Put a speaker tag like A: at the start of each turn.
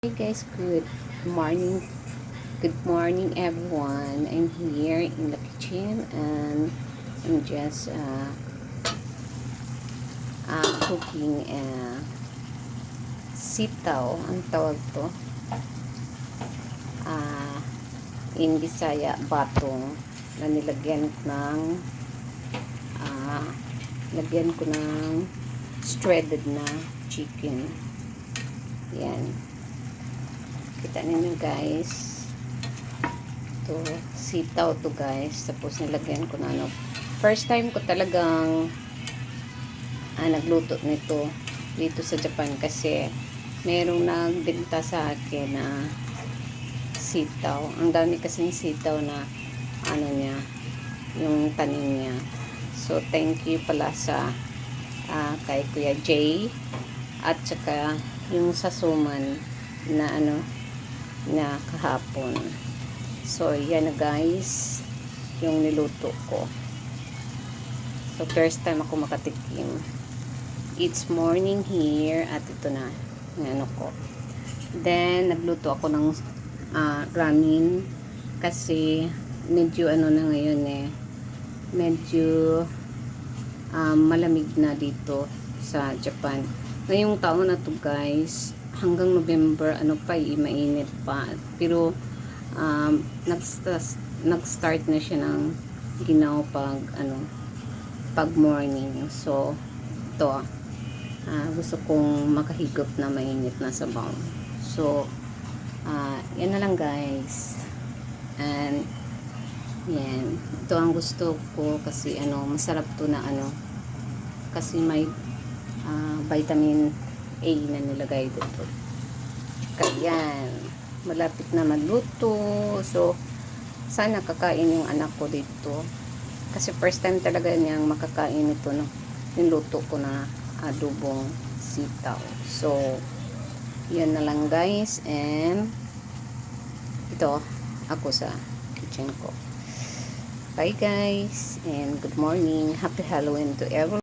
A: Hey guys, morning. Good morning everyone. I'm here in the kitchen and I'm just cooking sitaw, ang tawag to. In Bisaya, batong na lagyan ko ng shredded na chicken. Yan. Kita ninyo guys, to sitaw to guys, tapos nilagyan ko na first time ko talagang nagluto nito dito sa Japan kasi merong nagbenta sa akin na sitaw. Ang dami kasing sitaw na niya, yung tanim niya. So thank you pala sa kay Kuya Jay at saka yung sasuman na na kahapon. So yan na guys yung niluto ko. So first time ako makatikim. It's morning here at ito na yung ko. Then nagluto ako ng ramen kasi medyo na ngayon medyo malamig na dito sa Japan. Ngayong taon na to guys, hanggang November mainit pa, pero nag-start na siya ng ginaw pag morning. So ito gusto kong makahigop na mainit na sabaw. So yan na lang guys, and yan, ito ang gusto ko kasi masarap to na kasi may vitamin A na nilagay dito. Kaya malapit na magluto. So sana kakain yung anak ko dito kasi first time talaga niyang makakain ito niluto ko na adobong sitaw. So yan na lang guys, and ito ako sa kitchen ko. Bye guys, and good morning. Happy Halloween to everyone.